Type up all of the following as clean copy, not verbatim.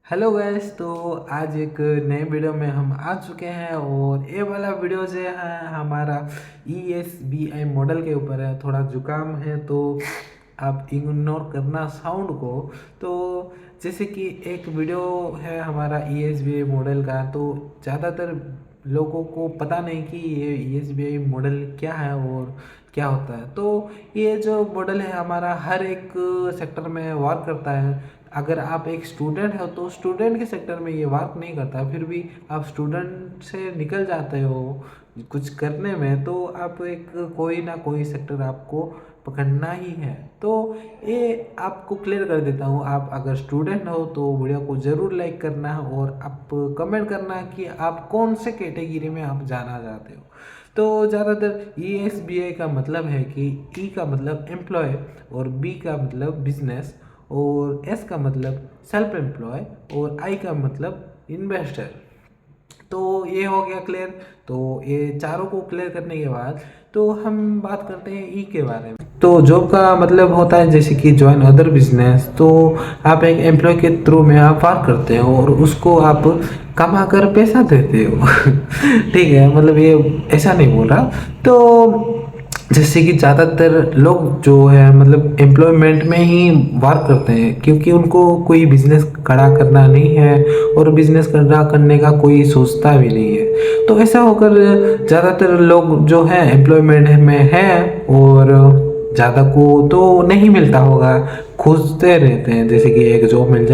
Hello guys. तो आज एक नए वीडियो में हम आ चुके हैं और ये वाला वीडियो जो है हमारा ESBI मॉडल के ऊपर है। थोड़ा जुकाम है तो आप इग्नोर करना साउंड को। तो जैसे कि एक वीडियो है हमारा ESBI मॉडल का, तो ज़्यादातर लोगों को पता नहीं कि ये ESBI मॉडल क्या है और क्या होता है। तो ये जो मॉडल है हमारा हर एक सेक्टर में वर्क करता है। अगर आप एक स्टूडेंट हो तो स्टूडेंट के सेक्टर में ये वर्क नहीं करता, फिर भी आप स्टूडेंट से निकल जाते हो कुछ करने में, तो आप एक कोई ना कोई सेक्टर आपको पकड़ना ही है। तो ये आपको क्लियर कर देता हूँ। आप अगर स्टूडेंट हो तो वीडियो को ज़रूर लाइक करना और आप कमेंट करना कि आप कौन से कैटेगरी में आप जाना चाहते हो। तो ज़्यादातर ESBI का मतलब है कि E का मतलब एम्प्लॉय और B का मतलब बिजनेस और S का मतलब सेल्फ एम्प्लॉय और I का मतलब इन्वेस्टर। तो ये हो गया क्लियर। तो ये चारों को क्लियर करने के बाद तो हम बात करते हैं ई के बारे में। तो जॉब का मतलब होता है जैसे कि ज्वाइन अदर बिजनेस। तो आप एक एम्प्लॉय के थ्रू में आप वर्क करते हो और उसको आप कमा कर पैसा देते हो ठीक है, मतलब ये ऐसा नहीं बोल रहा। तो जैसे कि ज़्यादातर लोग जो है मतलब एम्प्लॉयमेंट में ही वर्क करते हैं, क्योंकि उनको कोई बिजनेस खड़ा करना नहीं है और बिजनेस खड़ा करने का कोई सोचता भी नहीं है। तो ऐसा होकर ज़्यादातर लोग जो है एम्प्लॉयमेंट में हैं और ज़्यादा को तो नहीं मिलता होगा, खोजते रहते हैं जैसे कि एक जॉब मिल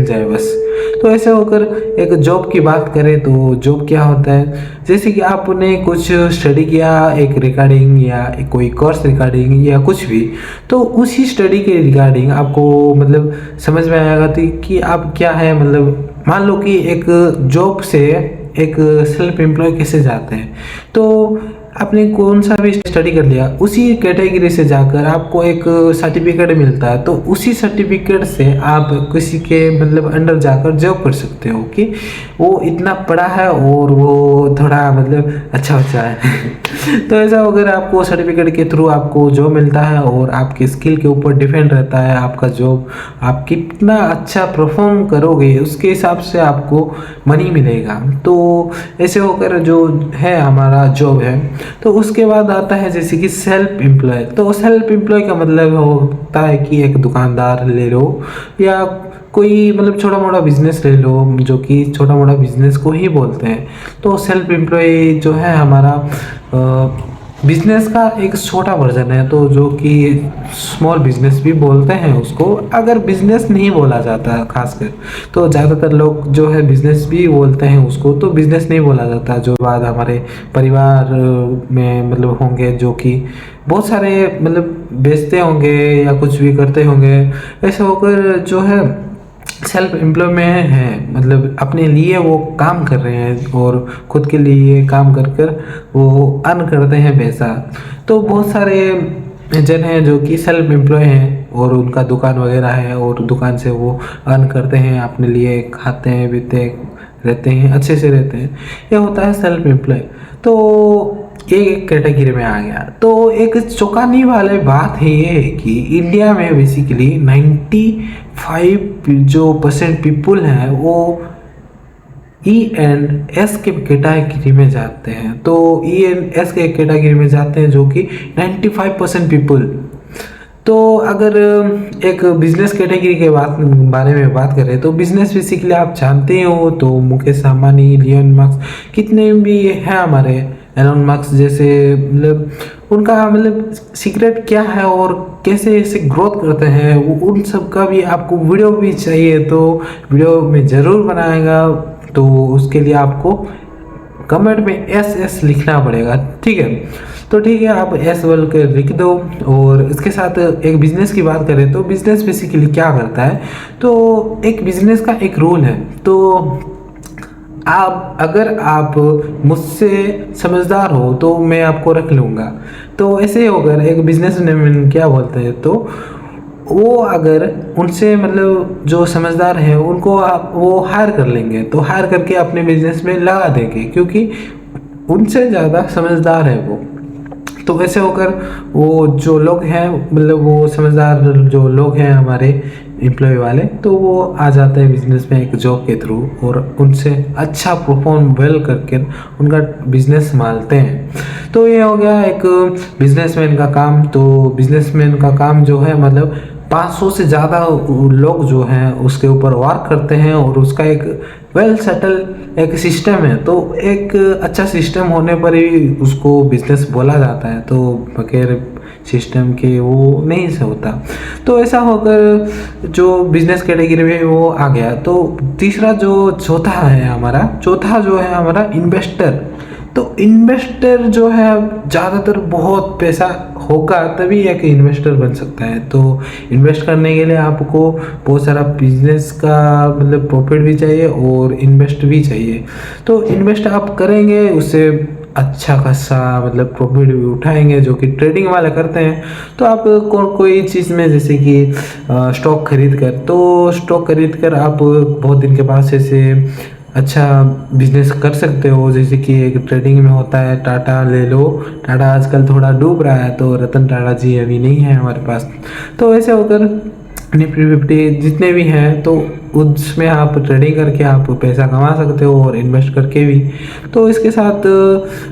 जाए बस। तो ऐसे होकर एक जॉब की बात करें तो जॉब क्या होता है, जैसे कि आपने कुछ स्टडी किया एक रिगार्डिंग या कोई कोर्स रिगार्डिंग या कुछ भी, तो उसी स्टडी के रिगार्डिंग आपको मतलब समझ में आएगा कि आप क्या है। मतलब मान लो कि एक जॉब से एक सेल्फ एम्प्लॉय कैसे जाते हैं। तो आपने कौन सा भी स्टडी कर लिया, उसी कैटेगरी से जाकर आपको एक सर्टिफिकेट मिलता है, तो उसी सर्टिफिकेट से आप किसी के मतलब अंडर जाकर जॉब कर सकते हो कि वो इतना पढ़ा है और वो थोड़ा मतलब अच्छा बच्चा है तो ऐसा अगर आपको सर्टिफिकेट के थ्रू आपको जॉब मिलता है और आपकी स्किल के ऊपर डिपेंड रहता है आपका जॉब, आप कितना अच्छा परफॉर्म करोगे उसके हिसाब से आपको मनी मिलेगा। तो ऐसे होकर जो है हमारा जॉब है। तो उसके बाद आता है जैसे कि सेल्फ एम्प्लॉय। तो सेल्फ एम्प्लॉय का मतलब होता है कि एक दुकानदार ले लो या कोई मतलब छोटा मोटा बिजनेस ले लो, जो कि छोटा मोटा बिजनेस को ही बोलते हैं। तो सेल्फ एम्प्लॉय जो है हमारा बिजनेस का एक छोटा वर्जन है, तो जो कि स्मॉल बिजनेस भी बोलते हैं उसको, अगर बिजनेस नहीं बोला जाता खासकर। तो ज़्यादातर लोग जो है बिजनेस भी बोलते हैं उसको, तो बिजनेस नहीं बोला जाता। जो बाद हमारे परिवार में मतलब होंगे जो कि बहुत सारे मतलब बेचते होंगे या कुछ भी करते होंगे, ऐसे होकर जो है सेल्फ एम्प्लॉय में है, मतलब अपने लिए वो काम कर रहे हैं और खुद के लिए काम कर कर वो अर्न करते हैं पैसा। तो बहुत सारे जन हैं जो कि सेल्फ एम्प्लॉय हैं और उनका दुकान वगैरह है और दुकान से वो अर्न करते हैं, अपने लिए खाते हैं पीते रहते हैं, अच्छे से रहते हैं। ये होता है सेल्फ एम्प्लॉय। तो ये एक कैटेगरी में आ गया। तो एक चौंकाने वाली बात है ये है कि इंडिया में बेसिकली 95% पीपुल हैं वो E&S के कैटेगरी में जाते हैं। तो E&S के कैटेगरी में जाते हैं जो कि 95% पीपुल। तो अगर एक बिजनेस कैटेगरी के बारे में बात करें तो बिजनेस बेसिकली आप जानते हो तो मुकेश अंबानी, लियोन मस्क, कितने भी हैं हमारे, एलोन मस्क जैसे, मतलब उनका मतलब सीक्रेट क्या है और कैसे ऐसे ग्रोथ करते हैं वो, उन सब का भी आपको वीडियो भी चाहिए तो वीडियो में ज़रूर बनाएगा। तो उसके लिए आपको कमेंट में SS लिखना पड़ेगा, ठीक है। तो ठीक है, आप S बोल कर लिख दो। और इसके साथ एक बिजनेस की बात करें तो बिजनेस बेसिकली क्या करता है। तो एक बिजनेस का एक रूल है। तो अगर आप मुझसे समझदार हो तो मैं आपको रख लूँगा। तो ऐसे होकर एक बिजनेस मैन क्या बोलते हैं, तो वो अगर उनसे मतलब जो समझदार हैं उनको आप वो हायर कर लेंगे, तो हायर करके अपने बिजनेस में लगा देंगे क्योंकि उनसे ज़्यादा समझदार है वो। तो ऐसे होकर वो जो लोग हैं मतलब वो समझदार जो लोग हैं हमारे एम्प्लॉय वाले, तो वो आ जाते हैं बिजनेस में एक जॉब के थ्रू और उनसे अच्छा परफॉर्म वेल करके उनका बिजनेस संभालते हैं। तो ये हो गया एक बिजनेसमैन का काम। तो बिजनेसमैन का काम जो है मतलब 500 से ज़्यादा लोग जो हैं उसके ऊपर वर्क करते हैं और उसका एक वेल सेटल एक सिस्टम है। तो एक अच्छा सिस्टम होने पर ही उसको बिजनेस बोला जाता है, तो बगैर सिस्टम के वो नहीं से होता। तो ऐसा होकर जो बिजनेस कैटेगरी में वो आ गया। तो तीसरा जो चौथा जो है हमारा इन्वेस्टर। तो इन्वेस्टर जो है ज़्यादातर बहुत पैसा होगा तभी एक इन्वेस्टर बन सकता है। तो इन्वेस्ट करने के लिए आपको बहुत सारा बिजनेस का मतलब प्रॉफिट भी चाहिए और इन्वेस्ट भी चाहिए। तो इन्वेस्ट आप करेंगे उससे अच्छा खासा मतलब प्रॉफिट भी उठाएंगे, जो कि ट्रेडिंग वाले करते हैं। तो आप कोई चीज़ में जैसे कि स्टॉक खरीद कर आप बहुत दिन के बाद से अच्छा बिजनेस कर सकते हो। जैसे कि एक ट्रेडिंग में होता है, टाटा ले लो, टाटा आजकल थोड़ा डूब रहा है तो रतन टाटा जी अभी नहीं है हमारे पास। तो ऐसे होकर निफ्टी 50 जितने भी हैं तो उसमें आप ट्रेडिंग करके आप पैसा कमा सकते हो और इन्वेस्ट करके भी। तो इसके साथ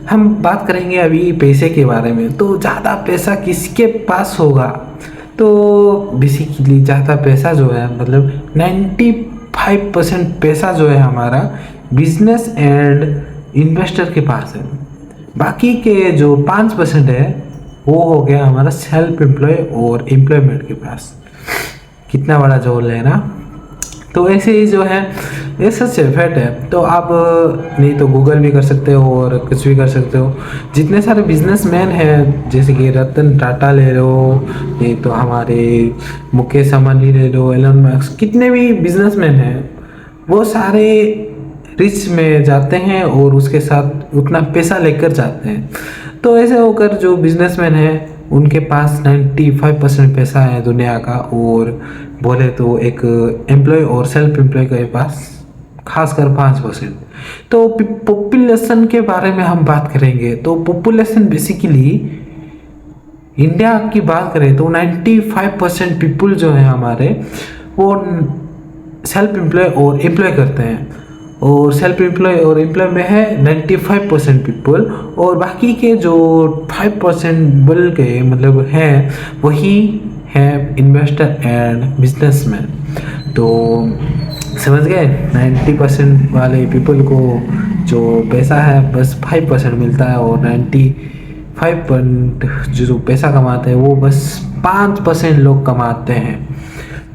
हम बात करेंगे अभी पैसे के बारे में। तो ज़्यादा पैसा किसके पास होगा? तो बेसिकली ज़्यादा पैसा जो है मतलब 95% पैसा जो है हमारा बिजनेस एंड इन्वेस्टर के पास है। बाकी के जो 5% है वो हो गया हमारा सेल्फ एम्प्लॉय और एम्प्लॉयमेंट के पास। कितना बड़ा जोल है ना। तो ऐसे ही जो है ये सच है, फैक्ट है। तो आप नहीं तो गूगल भी कर सकते हो और कुछ भी कर सकते हो। जितने सारे बिजनेसमैन हैं जैसे कि रतन टाटा ले लो, नहीं तो हमारे मुकेश अंबानी ले लो, एलन मस्क, कितने भी बिजनेसमैन हैं वो सारे रिच में जाते हैं और उसके साथ उतना पैसा लेकर जाते हैं। तो ऐसे होकर जो बिजनेसमैन हैं उनके पास 95% पैसा है दुनिया का, और बोले तो एक एम्प्लॉय और सेल्फ एम्प्लॉय के पास खासकर 5%। तो पॉपुलेशन के बारे में हम बात करेंगे। तो पॉपुलेशन बेसिकली इंडिया की बात करें तो 95% पीपल जो है हमारे वो सेल्फ एम्प्लॉय और एम्प्लॉय करते हैं, और सेल्फ एम्प्लॉय और एम्प्लॉय में है 95% पीपल, और बाकी के जो 5% बल के मतलब हैं वही हैं इन्वेस्टर एंड बिजनेसमैन। तो समझ गए, 90% वाले पीपल को जो पैसा है बस 5% मिलता है, और 95% जो पैसा कमाते हैं वो बस 5% लोग कमाते हैं।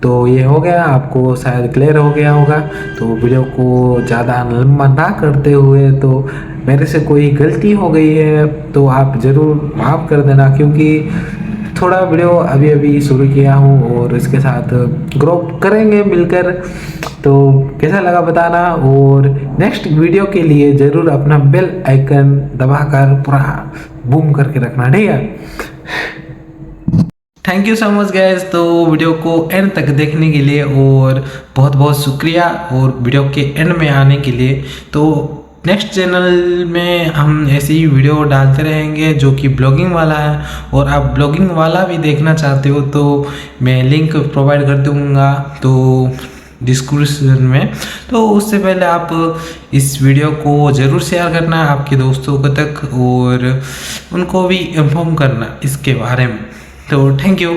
तो ये हो गया, आपको शायद क्लियर हो गया होगा। तो वीडियो को ज़्यादा लंबा ना करते हुए, तो मेरे से कोई गलती हो गई है तो आप ज़रूर माफ़ कर देना, क्योंकि थोड़ा वीडियो अभी अभी शुरू किया हूँ और इसके साथ ग्रो करेंगे मिलकर। तो कैसा लगा बताना, और नेक्स्ट वीडियो के लिए ज़रूर अपना बेल आइकन दबाकर पूरा बूम करके रखना, ठीक है। Thank you so much guys. तो वीडियो को एंड तक देखने के लिए और बहुत बहुत शुक्रिया, और वीडियो के एंड में आने के लिए। तो नेक्स्ट चैनल में हम ऐसे ही वीडियो डालते रहेंगे जो कि ब्लॉगिंग वाला है, और आप ब्लॉगिंग वाला भी देखना चाहते हो तो मैं लिंक प्रोवाइड कर दूँगा तो डिस्क्रिप्शन में। तो उससे पहले आप इस वीडियो को ज़रूर शेयर करना आपके दोस्तों को तक, और उनको भी इन्फॉर्म करना इसके बारे में। तो थैंक यू।